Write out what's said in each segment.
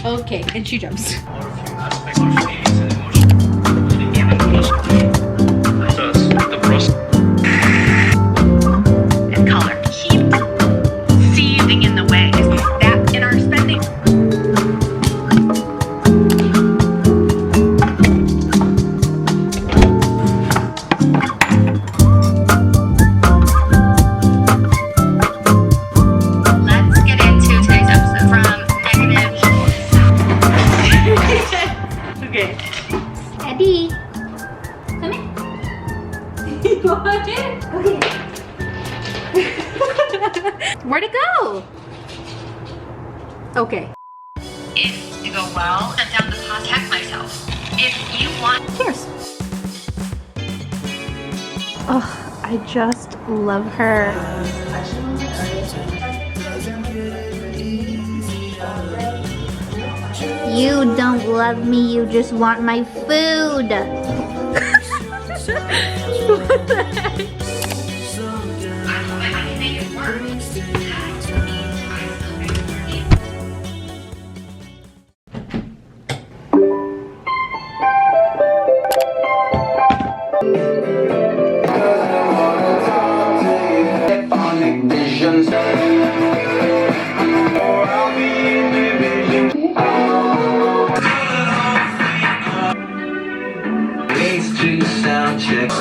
Okay, and she jumps. And color. Keep seething in the way. That in our spending. Let's get into today's episode from negative. Okay. Eddie, come here. You want it? Okay. Where'd it go? Okay. If you go well, I'm down to contact myself. If you want. Cheers. Oh, I just love her. You don't love me, you just want my food. What the heck? I can make it work. Sound check.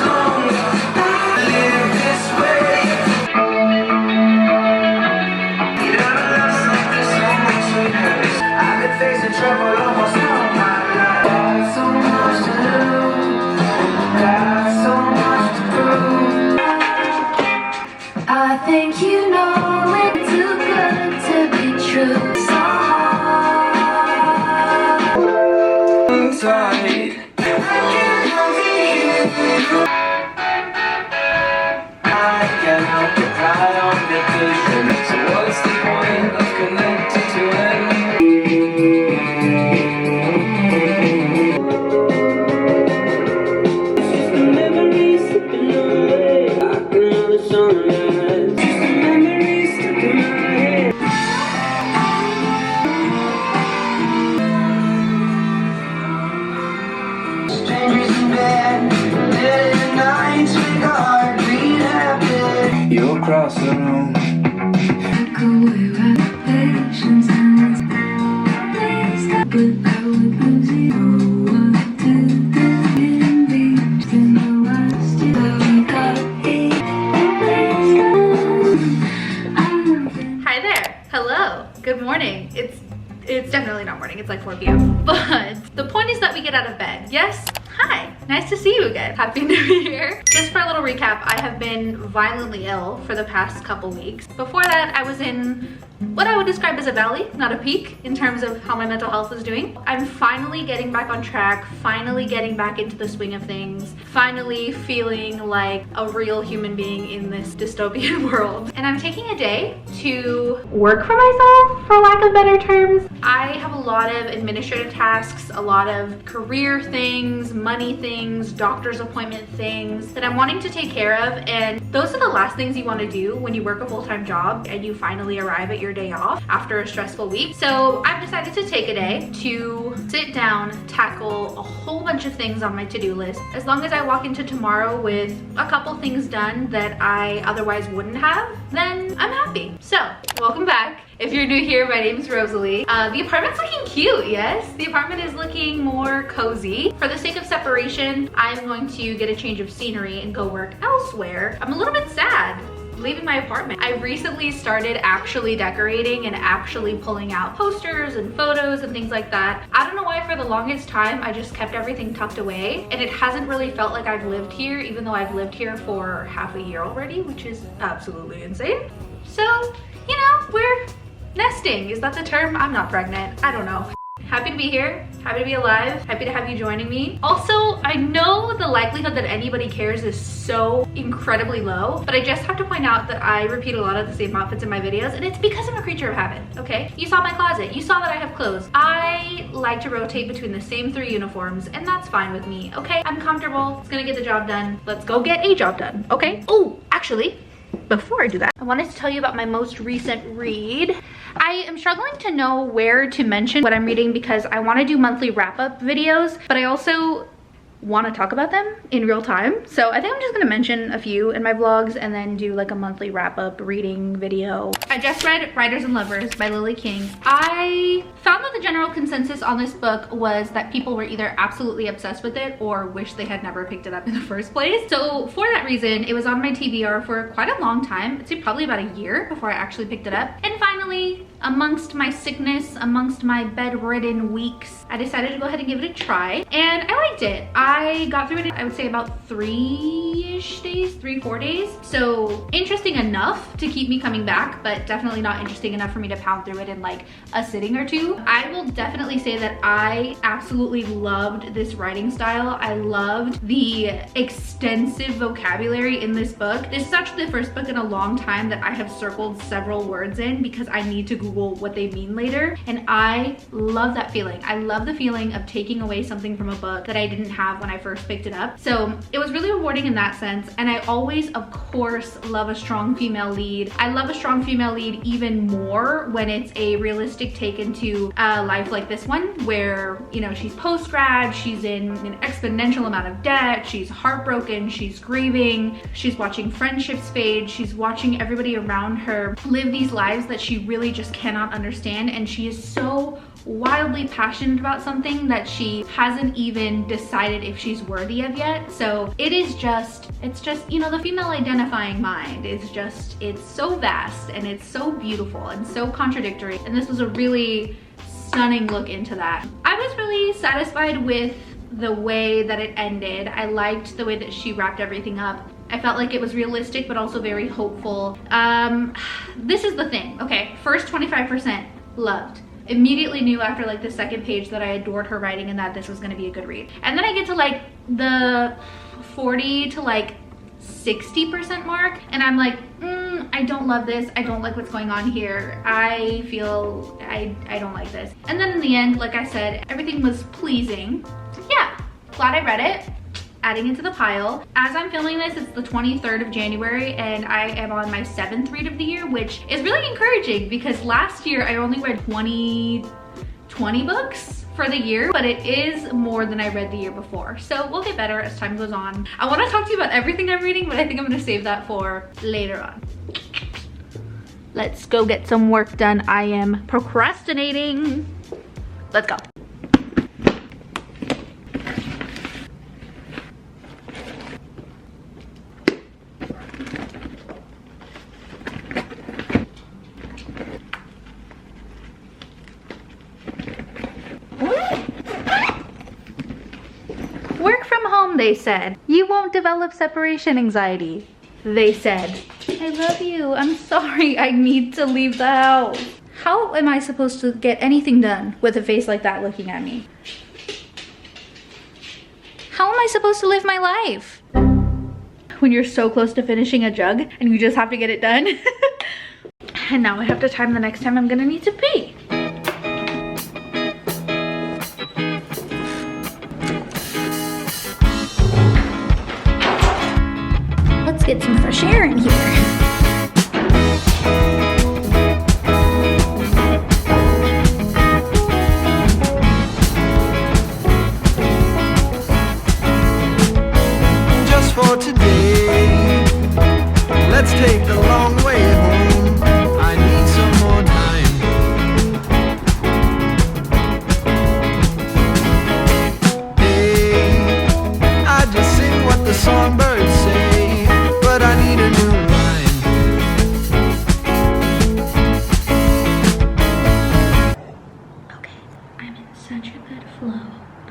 I think you know it's too good to be true. So Tight. I can't help but cry on vacation. So what's the point of connecting to Just a memory slipping away like another sunrise. Just a memory stuck in my head. Strangers in bed, dead in the night, make a heartbeat happen. You across the room. back away with patience and it's please stop, but I would lose you. Oh, what did the end be? Then the last year we got here. Hi there. Hello. Good morning. It's definitely not morning. It's like 4 p.m. But the point is that we get out of bed. Yes? Hi. Nice to see you again. Happy New Year. Just for a little recap, I have been violently ill for the past couple weeks. Before that, I was in what I would describe as a valley, not a peak, in terms of how my mental health was doing. I'm finally getting back on track, finally getting back into the swing of things, finally feeling like a real human being in this dystopian world. And I'm taking a day to work for myself, for lack of better terms. I have a lot of administrative tasks, a lot of career things, money things, doctor's appointment things that I'm wanting to take care of, and those are the last things you want to do when you work a full-time job and you finally arrive at your day off after a stressful week. So I've decided to take a day to sit down, tackle a whole bunch of things on my to-do list. As long as I walk into tomorrow with a couple things done that I otherwise wouldn't have, then I'm happy. So, welcome back. If you're new here, my name's Rosalie. The apartment's looking cute, yes? The apartment is looking more cozy. For the sake of separation, I'm going to get a change of scenery and go work elsewhere. I'm a little bit sad leaving my apartment. I recently started actually decorating and actually pulling out posters and photos and things like that. I don't know why for the longest time I just kept everything tucked away, and it hasn't really felt like I've lived here, even though I've lived here for half a year already, which is absolutely insane. So, you know, we're nesting. Is that the term? I'm not pregnant. I don't know. Happy to be here, happy to be alive, happy to have you joining me. Also, I know the likelihood that anybody cares is so incredibly low, but I just have to point out that I repeat a lot of the same outfits in my videos, and it's because I'm a creature of habit, okay? You saw my closet, you saw that I have clothes. I like to rotate between the same 3 uniforms, and that's fine with me, okay? I'm comfortable, it's gonna get the job done. Let's go get a job done, okay? Oh, actually, before I do that, I wanted to tell you about my most recent read. I am struggling to know where to mention what I'm reading because I want to do monthly wrap-up videos, but I also want to talk about them in real time. So I think I'm just going to mention a few in my vlogs and then do like a monthly wrap-up reading video. I just read Writers and Lovers by Lily King. I found that the general consensus on this book was that people were either absolutely obsessed with it or wish they had never picked it up in the first place. So for that reason, it was on my TBR for quite a long time. I'd say probably about a year before I actually picked it up. And finally, amongst my sickness, amongst my bedridden weeks, I decided to go ahead and give it a try, and I liked it. I got through it in, I would say, about 3-ish days, 3-4 days. So interesting enough to keep me coming back, but definitely not interesting enough for me to pound through it in like a sitting or two. I will definitely say that I absolutely loved this writing style. I loved the extensive vocabulary in this book. This is actually the first book in a long time that I have circled several words in because I need to Google what they mean later, and I love that feeling. I love the feeling of taking away something from a book that I didn't have when I first picked it up. So it was really rewarding in that sense, and I always, of course, love a strong female lead. I love a strong female lead even more when it's a realistic take into life like this one, where, you know, she's post-grad, she's in an exponential amount of debt, she's heartbroken, she's grieving, she's watching friendships fade, she's watching everybody around her live these lives that she really just cannot understand, and she is so wildly passionate about something that she hasn't even decided if she's worthy of yet. So it is just, it's just, you know, the female identifying mind is just, it's so vast and it's so beautiful and so contradictory, and this was a really stunning look into that. I was really satisfied with the way that it ended. I liked the way that she wrapped everything up. I felt like it was realistic but also very hopeful. This is the thing, okay? First 25% loved. Immediately knew after like the second page that I adored her writing and that this was gonna be a good read. And then I get to like the 40 to like 60% mark, and I'm like, I don't love this. I don't like what's going on here. I feel I don't like this. And then in the end, like I said, everything was pleasing. Yeah, glad I read it. Adding it to the pile. As I'm filming this, it's the 23rd of January, and I am on my 7th read of the year, which is really encouraging because last year I only read 20 books for the year, but it is more than I read the year before. So we'll get better as time goes on. I want to talk to you about everything I'm reading, but I think I'm going to save that for later on. Let's go get some work done. I am procrastinating. Let's go. Work from home, they said. You won't develop separation anxiety, they said. I love you. I'm sorry. I need to leave the house. How am I supposed to get anything done with a face like that looking at me? How am I supposed to live my life? When you're so close to finishing a jug and you just have to get it done. And now I have to time the next time I'm gonna need to pee. Let's get some fresh air in here. Just for today, let's take the long way home.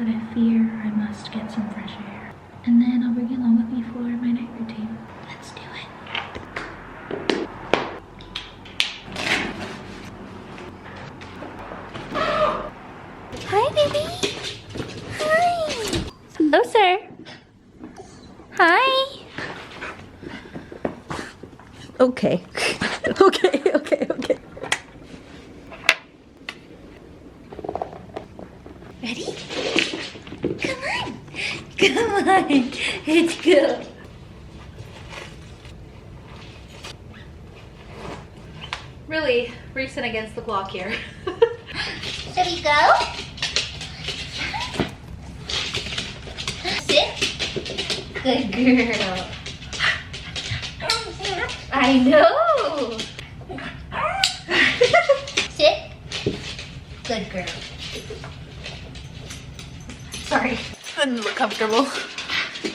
but I fear I must get some fresh air. And then I'll bring you along with me for my night routine. Let's do it. Hi, baby. Hi. Hello, sir. Hi. Okay. Okay. Ready? Come on. Let's go. Really racing against the clock here. Shall we go? Sit. Good girl. I know. Sit. Good girl. Sorry, didn't look comfortable.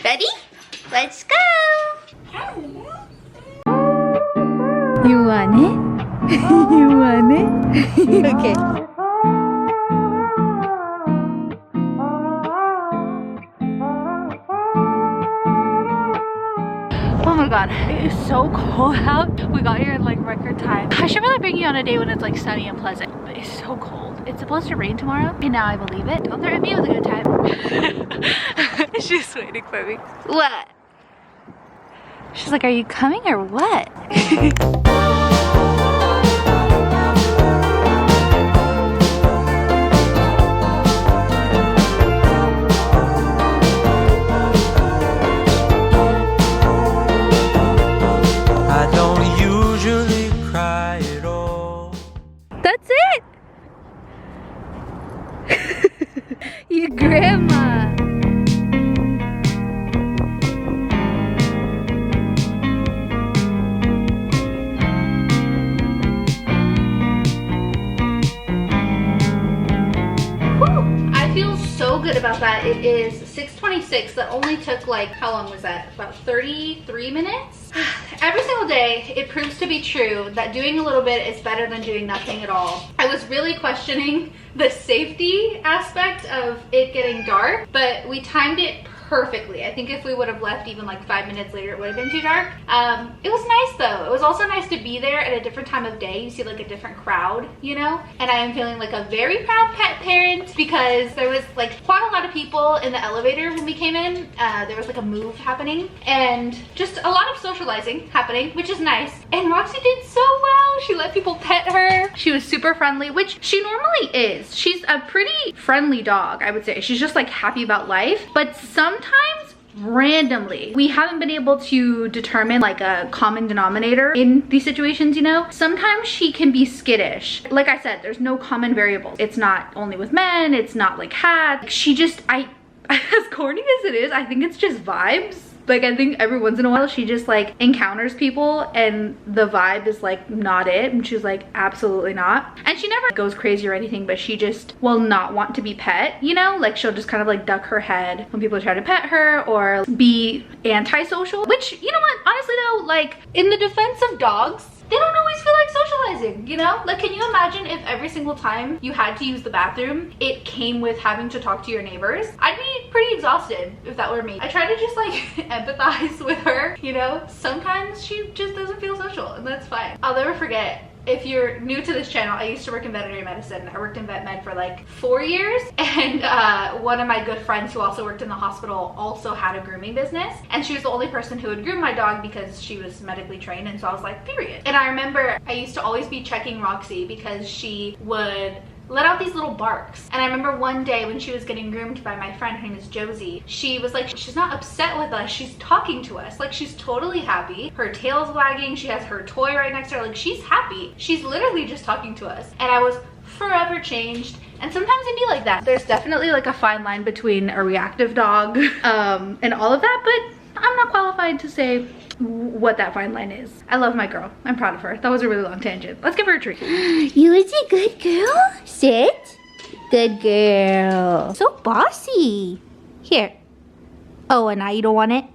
Ready? Let's go. You want it? You want it? Okay. Oh my god, it is so cold out. We got here in like record time. I should really bring you on a day when it's like sunny and pleasant, but it's so cold. It's supposed to rain tomorrow, and now I believe it. Don't threaten me with a good time. She's waiting for me. What? She's like, are you coming or what? That's it! Your grandma! Whew, I feel so good about that. It is 6:26. That only took like, how long was that? About 33 minutes? Every single day, it proves to be true that doing a little bit is better than doing nothing at all. I was really questioning the safety aspect of it getting dark, but we timed it perfectly. I think if we would have left even like 5 minutes later, it would have been too dark. It was nice though. It was also nice to be there at a different time of day. You see like a different crowd, you know? And I am feeling like a very proud pet parent because there was like quite a lot of people in the elevator when we came in. There was like a move happening and just a lot of socializing happening, which is nice. And Roxy did so well. She let people pet her. She was super friendly, which she normally is. She's a pretty friendly dog, I would say. She's just like happy about life, but sometimes randomly we haven't been able to determine like a common denominator in these situations, you know. Sometimes she can be skittish. Like I said, there's no common variable. It's not only with men, it's not like cats. She just, as corny as it is, I think it's just vibes. Like I think every once in a while she just like encounters people and the vibe is like not it, and she's like absolutely not. And she never goes crazy or anything, but she just will not want to be pet, you know. Like she'll just kind of like duck her head when people try to pet her or be antisocial, which, you know what, honestly though, like in the defense of dogs, they don't always feel like socializing, you know? Like, can you imagine if every single time you had to use the bathroom, it came with having to talk to your neighbors? I'd be pretty exhausted if that were me. I try to just like empathize with her, you know? Sometimes she just doesn't feel social, and that's fine. I'll never forget, if you're new to this channel, I used to work in veterinary medicine. I worked in vet med for like 4 years, and one of my good friends who also worked in the hospital also had a grooming business, and she was the only person who would groom my dog because she was medically trained, and so I was like, period. And I remember I used to always be checking Roxy because she would let out these little barks. And I remember one day when she was getting groomed by my friend, her name is Josie, she was like, she's not upset with us, she's talking to us. Like, she's totally happy. Her tail's wagging, she has her toy right next to her. Like, she's happy. She's literally just talking to us. And I was forever changed. And sometimes it'd be like that. There's definitely like a fine line between a reactive dog and all of that, but I'm not qualified to say what that fine line is. I love my girl. I'm proud of her. That was a really long tangent. Let's give her a treat. You is a good girl. Sit. Good girl. So bossy. Here. Oh, and now you don't want it?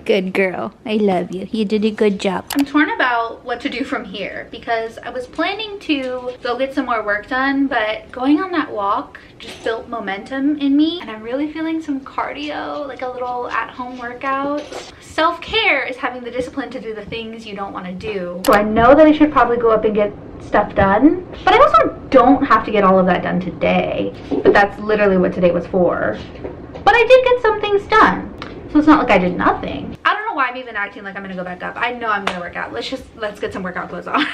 Good girl. I love you. You did a good job. I'm torn about what to do from here because I was planning to go get some more work done, but going on that walk just built momentum in me and I'm really feeling some cardio, like a little at-home workout. Self-care is having the discipline to do the things you don't want to do. So I know that I should probably go up and get stuff done, but I also don't have to get all of that done today, but that's literally what today was for. But I did get some things done. So it's not like I did nothing. I don't know why I'm even acting like I'm gonna go back up. I know I'm gonna work out. Let's get some workout clothes on.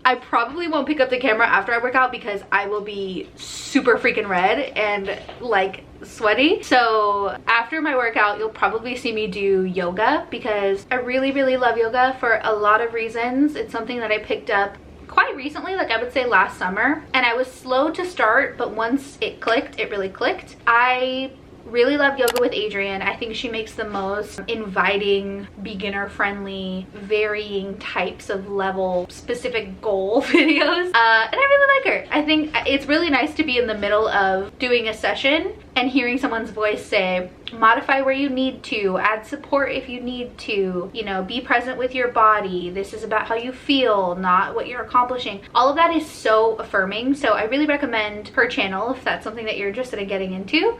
I probably won't pick up the camera after I work out because I will be super freaking red and like sweaty. So after my workout, you'll probably see me do yoga because I really, really love yoga for a lot of reasons. It's something that I picked up quite recently, like I would say last summer, and I was slow to start, but once it clicked, it really clicked. I really love yoga with Adrian. I think she makes the most inviting, beginner friendly, varying types of level specific goal videos, and I really like her. I think it's really nice to be in the middle of doing a session and hearing someone's voice say, modify where you need to, add support if you need to, you know, be present with your body. This is about how you feel, not what you're accomplishing. All of that is so affirming. So I really recommend her channel if that's something that you're interested in getting into.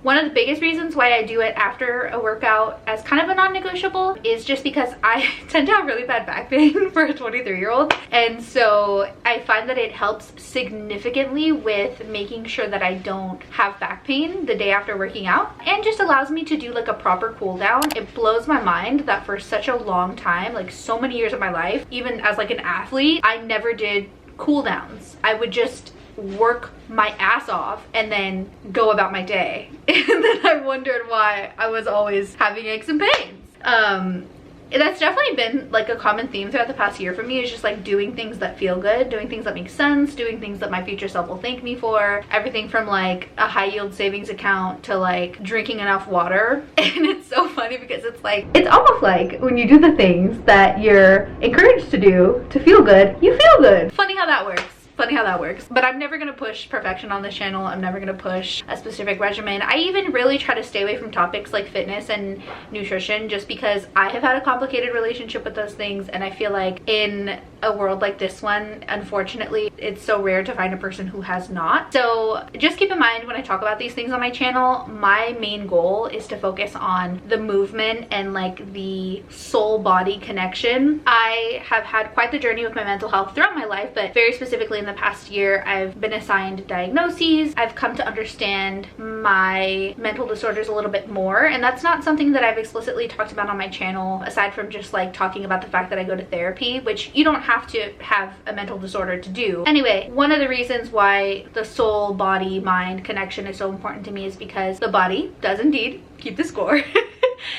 One of the biggest reasons why I do it after a workout as kind of a non-negotiable is just because I tend to have really bad back pain for a 23-year-old. And so I find that it helps significantly with making sure that I don't have back pain the day after working out. And just allows me to do like a proper cool down. It blows my mind that for such a long time, like so many years of my life, even as like an athlete, I never did cool downs. I would just work my ass off and then go about my day. And then I wondered why I was always having aches and pains. That's definitely been like a common theme throughout the past year for me, is just like doing things that feel good, doing things that make sense, doing things that my future self will thank me for. Everything from like a high yield savings account to like drinking enough water. And it's so funny because it's like, it's almost like when you do the things that you're encouraged to do to feel good, you feel good. Funny how that works. Funny how that works. But I'm never gonna push perfection on this channel. I'm never gonna push a specific regimen. I even really try to stay away from topics like fitness and nutrition just because I have had a complicated relationship with those things, and I feel like in a world like this one, unfortunately, it's so rare to find a person who has not. So just keep in mind when I talk about these things on my channel, my main goal is to focus on the movement and like the soul body connection. I have had quite the journey with my mental health throughout my life, but very specifically in the past year, I've been assigned diagnoses. I've come to understand my mental disorders a little bit more, and that's not something that I've explicitly talked about on my channel, aside from just like talking about the fact that I go to therapy, which you don't have to have a mental disorder to do. Anyway, one of the reasons why the soul body mind connection is so important to me is because the body does indeed keep the score.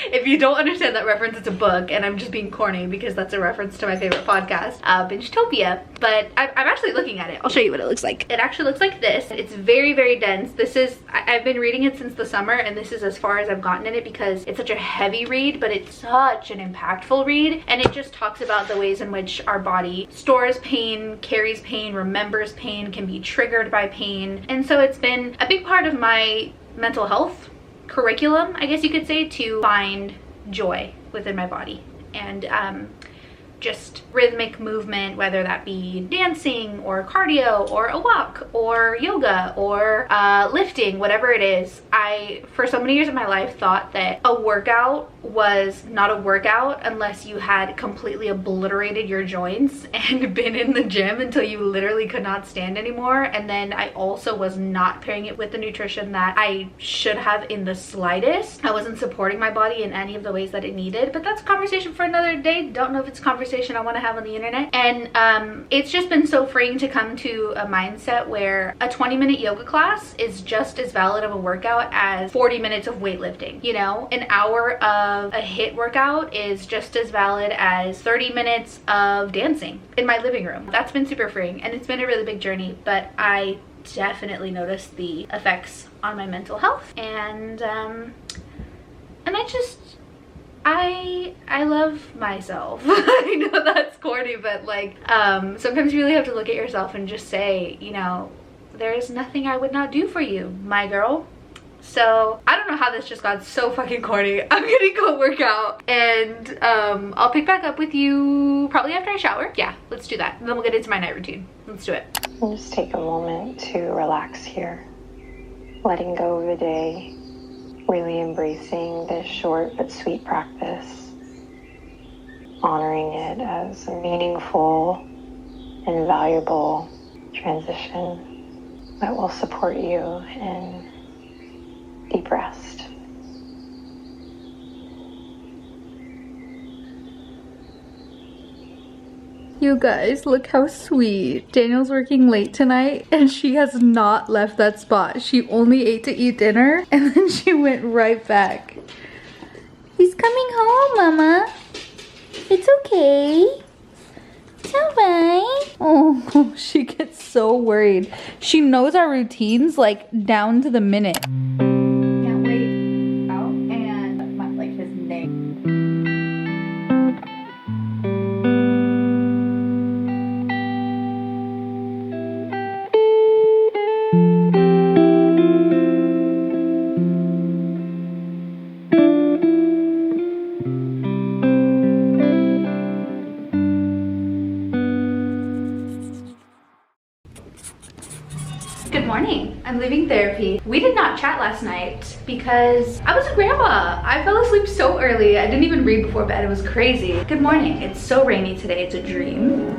If you don't understand that reference, it's a book, and I'm just being corny because that's a reference to my favorite podcast, Bingetopia. But I'm actually looking at it. I'll show you what it looks like. It actually looks like this. It's very, very dense. I've been reading it since the summer, and this is as far as I've gotten in it because it's such a heavy read, but it's such an impactful read. And it just talks about the ways in which our body stores pain, carries pain, remembers pain, can be triggered by pain. And so it's been a big part of my mental health curriculum, I guess you could say, to find joy within my body and just rhythmic movement, whether that be dancing or cardio or a walk or yoga or lifting, whatever it is. I, for so many years of my life, thought that a workout was not a workout unless you had completely obliterated your joints and been in the gym until you literally could not stand anymore. And then I also was not pairing it with the nutrition that I should have in the slightest. I wasn't supporting my body in any of the ways that it needed, but that's a conversation for another day. Don't know if it's a conversation I want to have on the internet. And it's just been so freeing to come to a mindset where a 20-minute yoga class is just as valid of a workout as 40 minutes of weightlifting. You know, an hour of a HIIT workout is just as valid as 30 minutes of dancing in my living room. That's been super freeing, and it's been a really big journey, but I definitely noticed the effects on my mental health. And I love myself. I know that's corny, but like sometimes you really have to look at yourself and just say, you know, there is nothing I would not do for you, my girl. So I don't don't know how this just got so fucking corny. I'm gonna go work out and I'll pick back up with you probably after I shower. Yeah, let's do that. And then we'll get into my night routine. Let's do it. And just take a moment to relax here, letting go of the day, really embracing this short but sweet practice, honoring it as a meaningful and valuable transition that will support you in deep rest. You guys, look how sweet. Daniel's working late tonight and she has not left that spot. She only ate to eat dinner and then she went right back. He's coming home, Mama. It's okay. It's alright. Oh, she gets so worried. She knows our routines like down to the minute. Can't wait out and like his name. Good morning. I'm leaving therapy. We did not chat last night because I was a grandma. I fell asleep so early. I didn't even read before bed. It was crazy. Good morning. It's so rainy today. It's a dream.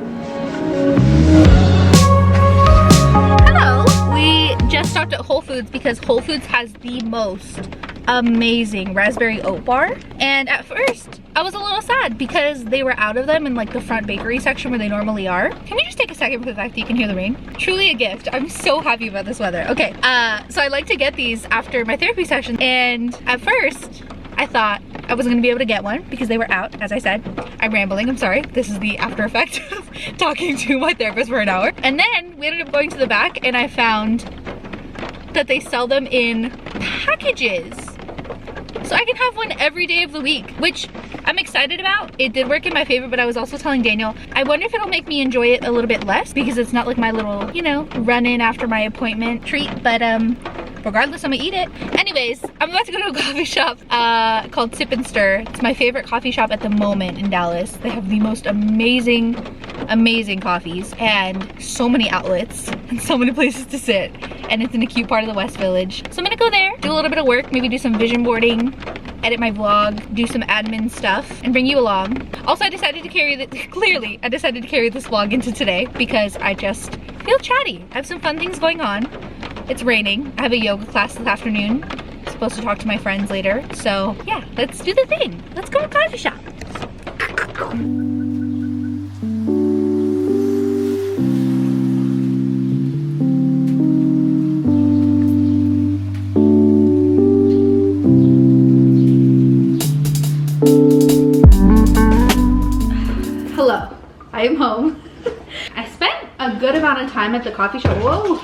Hello. We just stopped at Whole Foods because Whole Foods has the most amazing raspberry oat bar. And at first, I was a little sad because they were out of them in like the front bakery section where they normally are. Can you just take a second for the fact that you can hear the rain? Truly a gift. I'm so happy about this weather. Okay, so I like to get these after my therapy session. And at first, I thought I wasn't gonna be able to get one because they were out, as I said. I'm rambling, I'm sorry. This is the after effect of talking to my therapist for an hour. And then we ended up going to the back and I found that they sell them in packages. So I can have one every day of the week, which I'm excited about. It did work in my favor, but I was also telling Daniel, I wonder if it'll make me enjoy it a little bit less because it's not like my little, you know, run in after my appointment treat, but regardless, I'm gonna eat it. Anyways, I'm about to go to a coffee shop called Sip and Stir. It's my favorite coffee shop at the moment in Dallas. They have the most amazing coffees and so many outlets and so many places to sit. And it's in a cute part of the West Village. So I'm gonna go there, do a little bit of work, maybe do some vision boarding, edit my vlog, do some admin stuff, and bring you along. Also, I decided to carry clearly, I decided to carry this vlog into today because I just feel chatty. I have some fun things going on. It's raining. I have a yoga class this afternoon. I'm supposed to talk to my friends later. So yeah, let's do the thing. Let's go to a coffee shop. Hello, I am home. I spent a good amount of time at the coffee shop. Whoa.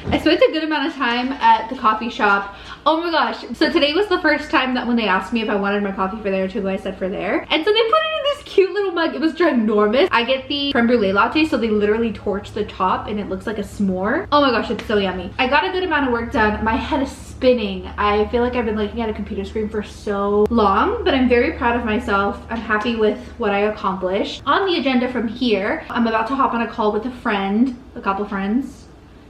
I spent a good amount of time at the coffee shop. Oh my gosh. So today was the first time that when they asked me if I wanted my coffee for there too, I said for there. And so they put it in this cute little mug. It was ginormous. I get the creme brulee latte, so they literally torch the top and it looks like a s'more. Oh my gosh, it's so yummy. I got a good amount of work done. My head is spinning. I feel like I've been looking at a computer screen for so long, but I'm very proud of myself. I'm happy with what I accomplished. On the agenda from here, I'm about to hop on a call with a friend, a couple friends,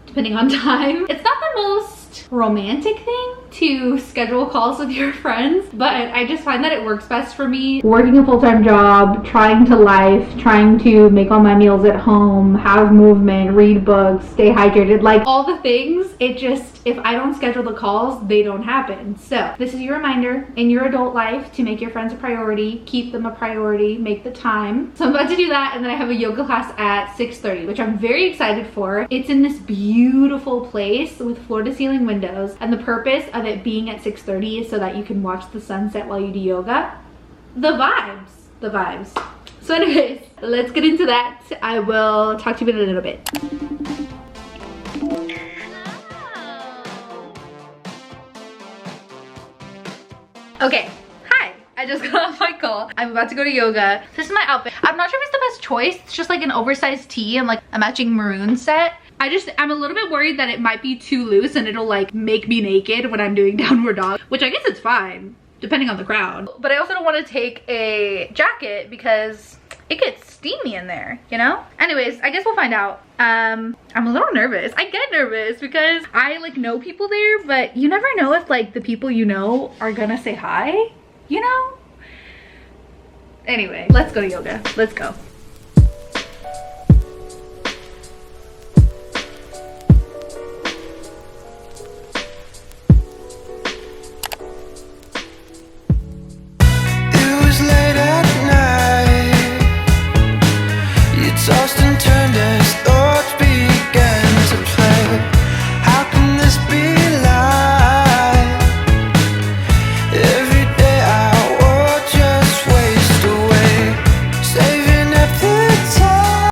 depending on time. It's not the most romantic thing to schedule calls with your friends, but I just find that it works best for me. Working a full-time job, trying to make all my meals at home, have movement, read books, stay hydrated, like all the things. It just, if I don't schedule the calls, they don't happen. So this is your reminder in your adult life to make your friends a priority, keep them a priority, make the time. So I'm about to do that, and then I have a yoga class at 6:30, which I'm very excited for. It's in this beautiful place with floor-to-ceiling windows, and the purpose of it being at 6:30 is so that you can watch the sunset while you do yoga. The vibes. So anyways, let's get into that. I will talk to you in a little bit. Okay, hi. I just got off my call. I'm about to go to yoga. This is my outfit. I'm not sure if it's the best choice. It's just like an oversized tee and like a matching maroon set. I'm a little bit worried that it might be too loose and it'll like make me naked when I'm doing downward dog, which I guess it's fine depending on the crowd. But I also don't want to take a jacket because it gets steamy in there, you know? Anyways, I guess we'll find out. I'm a little nervous. I get nervous because I like know people there, but you never know if like the people you know are gonna say hi, you know? Anyway, let's go to yoga. Let's go.